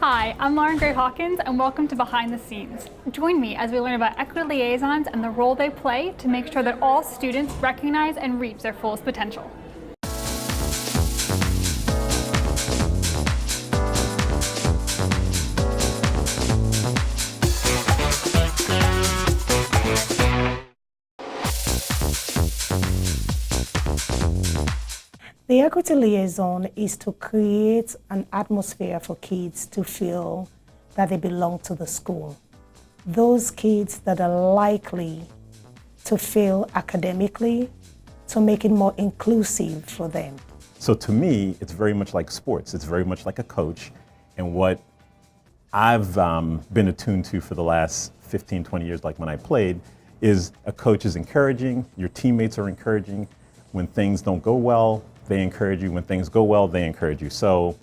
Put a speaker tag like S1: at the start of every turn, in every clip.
S1: Hi, I'm Lauren Gray Hawkins, and welcome to Behind the Scenes. Join me as we learn about equity liaisons and the role they play to make sure that all students recognize and reach their fullest potential.
S2: The equity liaison is to create an atmosphere for kids to feel that they belong to the school. Those kids that are likely to fail academically, to make it more inclusive for them.
S3: So to me, it's very much like sports. It's very much like a coach. And what I've been attuned to for the last 15, 20 years, like when I played, is a coach is encouraging, your teammates are encouraging. When things don't go well, they encourage you. When things go well, they encourage you. So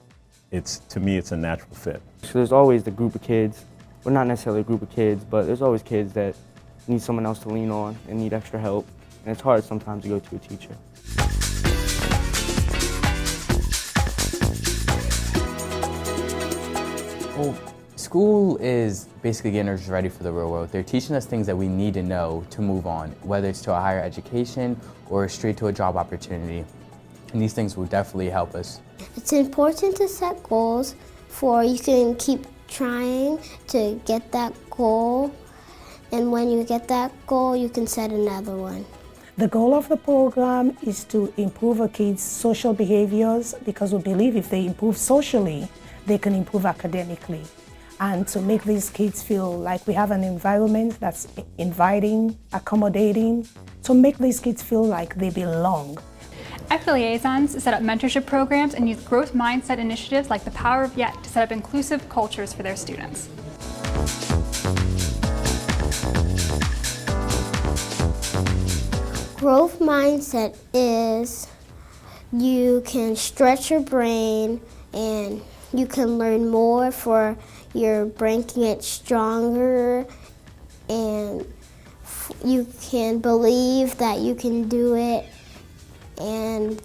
S3: to me, it's a natural fit.
S4: So there's always the group of kids, well, not necessarily a group of kids, but there's always kids that need someone else to lean on and need extra help. And it's hard sometimes to go to a teacher.
S5: Well, school is basically getting us ready for the real world. They're teaching us things that we need to know to move on, whether it's to a higher education or straight to a job opportunity. And these things will definitely help us.
S6: It's important to set goals for you can keep trying to get that goal. And when you get that goal, you can set another one.
S2: The goal of the program is to improve a kid's social behaviors because we believe if they improve socially, they can improve academically. And to make these kids feel like we have an environment that's inviting, accommodating, to make these kids feel like they belong.
S1: Equity liaisons set up mentorship programs and use growth mindset initiatives like the Power of Yet to set up inclusive cultures for their students.
S6: Growth mindset is you can stretch your brain and you can learn more for your brain can get stronger and you can believe that you can do it and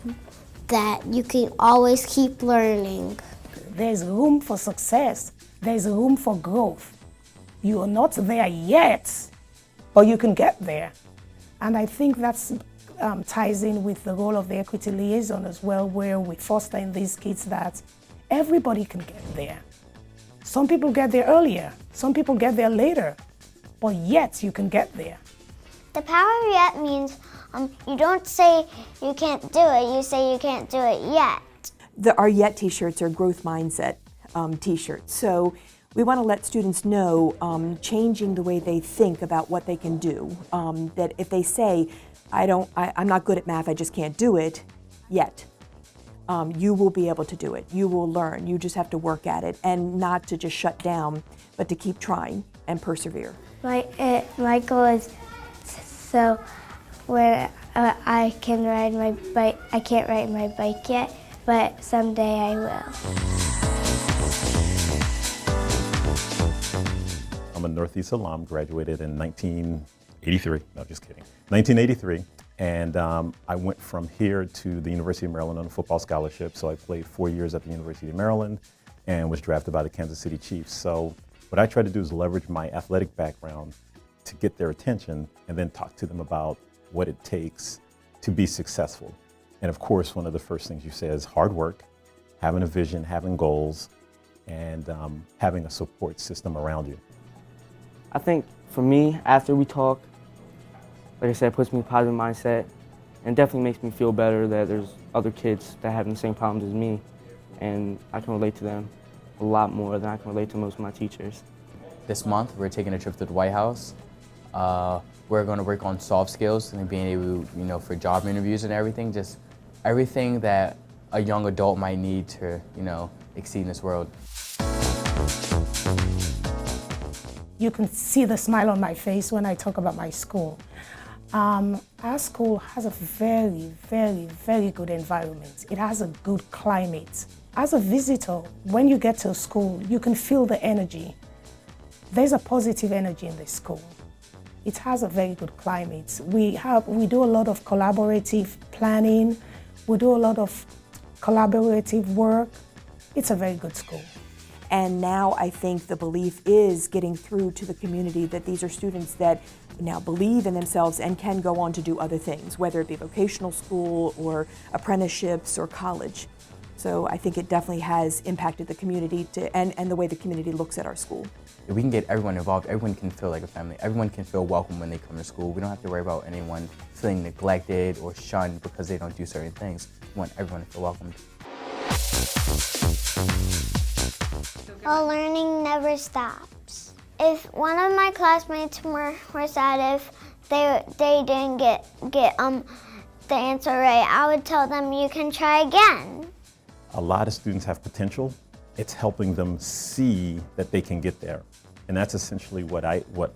S6: that you can always keep learning.
S2: There's room for success. There's room for growth. You are not there yet, but you can get there. And I think that ties in with the role of the equity liaison as well, where we foster in these kids that everybody can get there. Some people get there earlier, some people get there later, but yet you can get there.
S7: The Power of Yet means you don't say you can't do it, you say you can't do it yet.
S8: Our Yet t-shirts are growth mindset t-shirts. So we want to let students know changing the way they think about what they can do. That if they say, I'm not good at math, I just can't do it yet. You will be able to do it. You will learn. You just have to work at it and not to just shut down, but to keep trying and persevere.
S9: My goal is so when I can ride my bike, I can't ride my bike yet, but someday I will.
S3: I'm a Northeast alum, graduated in 1983. No, just kidding. 1983. And I went from here to the University of Maryland on a football scholarship. So I played 4 years at the University of Maryland and was drafted by the Kansas City Chiefs. So what I try to do is leverage my athletic background to get their attention and then talk to them about what it takes to be successful. And of course, one of the first things you say is hard work, having a vision, having goals, and having a support system around you.
S4: I think for me, after we talk, like I said, it puts me in a positive mindset and definitely makes me feel better that there's other kids that have the same problems as me and I can relate to them a lot more than I can relate to most of my teachers.
S5: This month, we're taking a trip to the White House. We're going to work on soft skills and being able, for job interviews and everything, just everything that a young adult might need to, exceed in this world.
S2: You can see the smile on my face when I talk about my school. Our school has a very, very, very good environment. It has a good climate. As a visitor, when you get to a school, you can feel the energy. There's a positive energy in the school. It has a very good climate. We do a lot of collaborative planning. We do a lot of collaborative work. It's a very good school.
S8: And now I think the belief is getting through to the community that these are students that now believe in themselves and can go on to do other things, whether it be vocational school or apprenticeships or college. So I think it definitely has impacted the community and the way the community looks at our school.
S5: If we can get everyone involved, everyone can feel like a family. Everyone can feel welcome when they come to school. We don't have to worry about anyone feeling neglected or shunned because they don't do certain things. We want everyone to feel welcomed.
S7: Well, learning never stops. If one of my classmates were sad if they didn't get the answer right, I would tell them you can try again.
S3: A lot of students have potential. It's helping them see that they can get there. And that's essentially what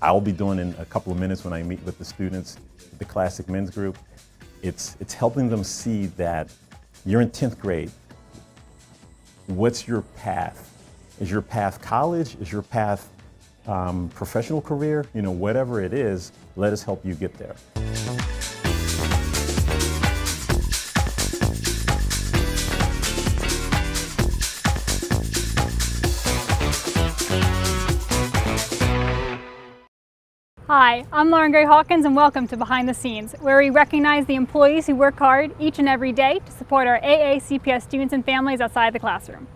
S3: I'll be doing in a couple of minutes when I meet with the students, the Classic Men's Group. It's helping them see that you're in 10th grade. What's your path? Is your path college? Is your path professional career? You know, whatever it is, let us help you get there.
S1: Hi, I'm Lauren Gray Hawkins and welcome to Behind the Scenes, where we recognize the employees who work hard each and every day to support our AACPS students and families outside the classroom.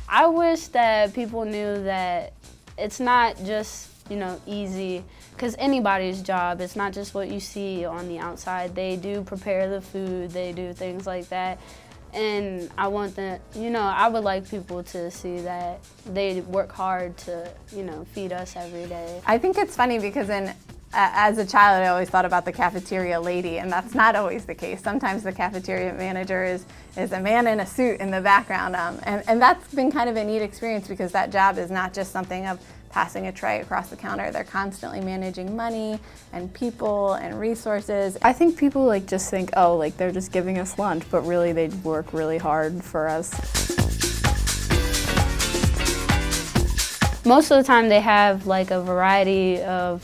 S10: I wish that people knew that it's not just, easy, because anybody's job, it's not just what you see on the outside. They do prepare the food, they do things like that. And I want them, I would like people to see that they work hard to, feed us every day.
S11: I think it's funny because as a child, I always thought about the cafeteria lady, and that's not always the case. Sometimes the cafeteria manager is a man in a suit in the background, and that's been kind of a neat experience because that job is not just something of passing a tray across the counter. They're constantly managing money and people and resources.
S12: I think people just think, oh, they're just giving us lunch, but really they work really hard for us.
S10: Most of the time they have a variety of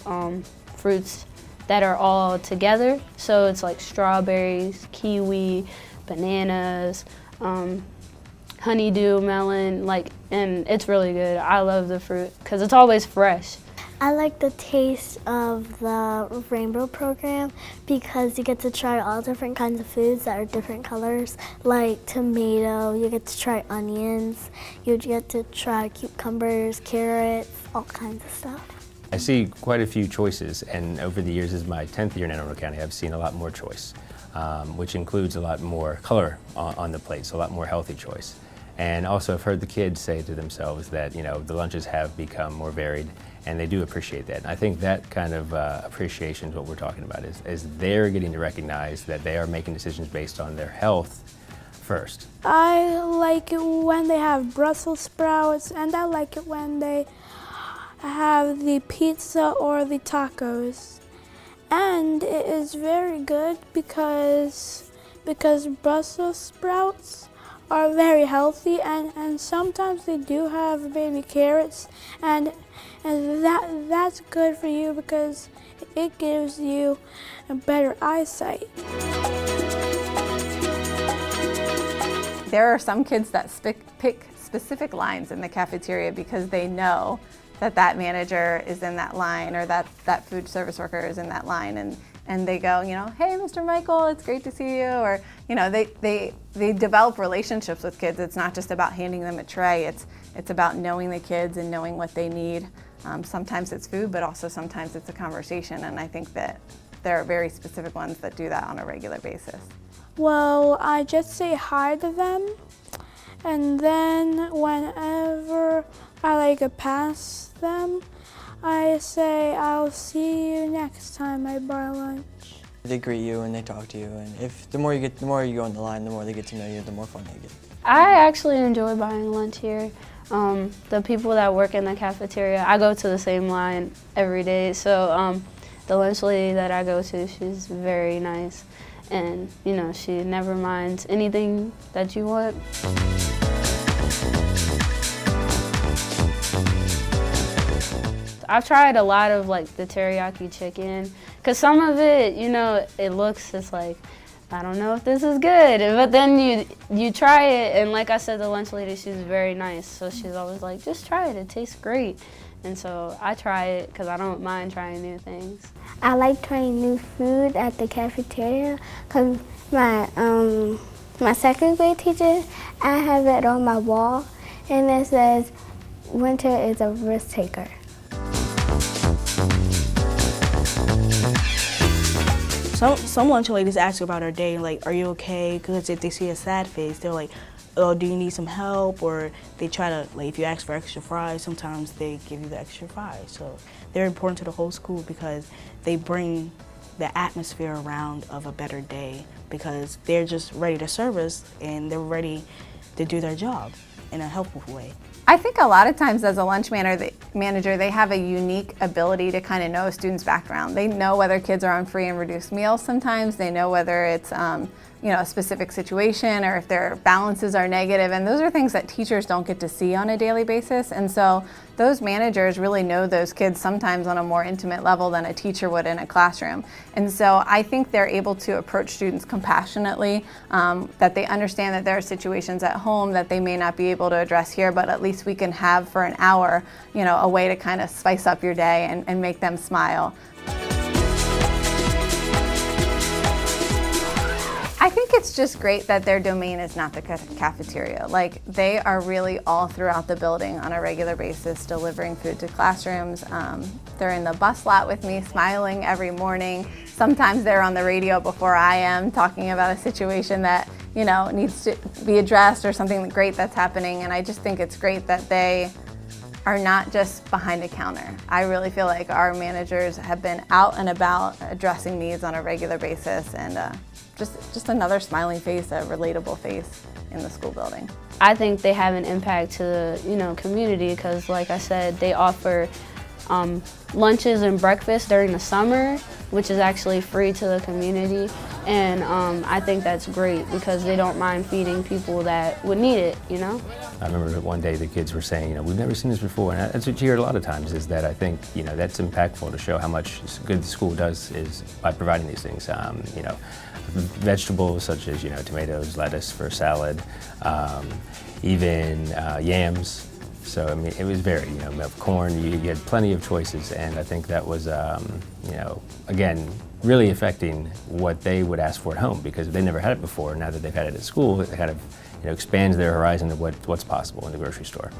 S10: fruits that are all together. So it's like strawberries, kiwi, bananas, honeydew melon, and it's really good. I love the fruit because it's always fresh.
S9: I like the taste of the Rainbow program because you get to try all different kinds of foods that are different colors, like tomato, you get to try onions, you get to try cucumbers, carrots, all kinds of stuff.
S13: I see quite a few choices, and over the years, as my 10th year in Anne Arundel County, I've seen a lot more choice, which includes a lot more color on the plates, a lot more healthy choice. And also I've heard the kids say to themselves that, the lunches have become more varied, and they do appreciate that. And I think that kind of appreciation is what we're talking about, is they're getting to recognize that they are making decisions based on their health first.
S14: I like it when they have Brussels sprouts, and I like it when they have the pizza or the tacos. And it is very good because Brussels sprouts are very healthy, and sometimes they do have baby carrots, and that's good for you because it gives you a better eyesight.
S11: There are some kids that pick specific lines in the cafeteria because they know that manager is in that line or that food service worker is in that line, and they go, hey, Mr. Michael, it's great to see you, or, they develop relationships with kids. It's not just about handing them a tray, it's about knowing the kids and knowing what they need. Sometimes it's food, but also sometimes it's a conversation, and I think that there are very specific ones that do that on a regular basis.
S14: Well, I just say hi to them, and then whenever I pass them, I say, I'll see you next time I buy lunch.
S15: They greet you and they talk to you, and the more you go on the line, the more they get to know you, the more fun they get.
S10: I actually enjoy buying lunch here. The people that work in the cafeteria, I go to the same line every day, so the lunch lady that I go to, she's very nice, and she never minds anything that you want. I've tried a lot of like the teriyaki chicken, because some of it, you know, it looks just like, I don't know if this is good, but then you try it, and like I said, the lunch lady, she's very nice, so she's always like, just try it, it tastes great. And so I try it because I don't mind trying new things.
S9: I like trying new food at the cafeteria because my second grade teacher, I have it on my wall, and it says, winter is a risk taker.
S16: Some lunch ladies ask about our day, like, are you okay? Because if they see a sad face, they're like, oh, do you need some help? Or they try to, like, if you ask for extra fries, sometimes they give you the extra fries. So they're important to the whole school because they bring the atmosphere around of a better day because they're just ready to serve us and they're ready to do their job in a helpful way.
S11: I think a lot of times as a lunch manager, they have a unique ability to kind of know a student's background. They know whether kids are on free and reduced meals sometimes. They know whether it's you know, a specific situation or if their balances are negative, and those are things that teachers don't get to see on a daily basis. And so those managers really know those kids sometimes on a more intimate level than a teacher would in a classroom. And so I think they're able to approach students compassionately, that they understand that there are situations at home that they may not be able to address here, but at least we can have for an hour, you know, a way to kind of spice up your day and make them smile. I think it's just great that their domain is not the cafeteria. Like, they are really all throughout the building on a regular basis delivering food to classrooms. They're in the bus lot with me smiling every morning. Sometimes they're on the radio before I am talking about a situation that, you know, needs to be addressed or something great that's happening. And I just think it's great that they are not just behind a counter. I really feel like our managers have been out and about addressing needs on a regular basis, and just another smiling face, a relatable face in the school building.
S10: I think they have an impact to the, you know, community because, like I said, they offer lunches and breakfast during the summer, which is actually free to the community. And I think that's great because they don't mind feeding people that would need it, you know?
S13: I remember one day the kids were saying, you know, we've never seen this before. And that's what you hear a lot of times is that I think, you know, that's impactful to show how much good the school does is by providing these things. You know, vegetables such as, you know, tomatoes, lettuce for salad, even yams. So, I mean, it was very, you know, milk, corn, you had plenty of choices, and I think that was, you know, again, really affecting what they would ask for at home because they never had it before. Now that they've had it at school, it kind of, you know, expands their horizon of what's possible in the grocery store.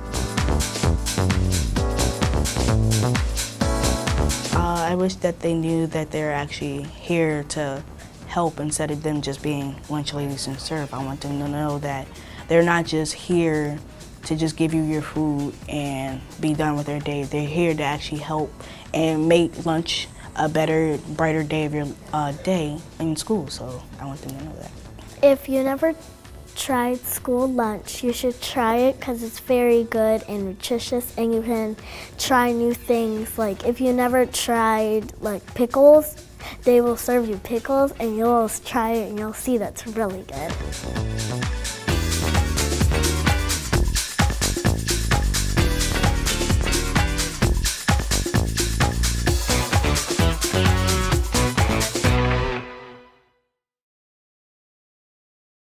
S16: I wish that they knew that they're actually here to help instead of them just being lunch ladies and serve. I want them to know that they're not just here to just give you your food and be done with their day. They're here to actually help and make lunch a better, brighter day of your day in school. So I want them to know that.
S9: If you never tried school lunch, you should try it because it's very good and nutritious, and you can try new things. Like if you never tried like pickles, they will serve you pickles and you'll try it and you'll see that's really good.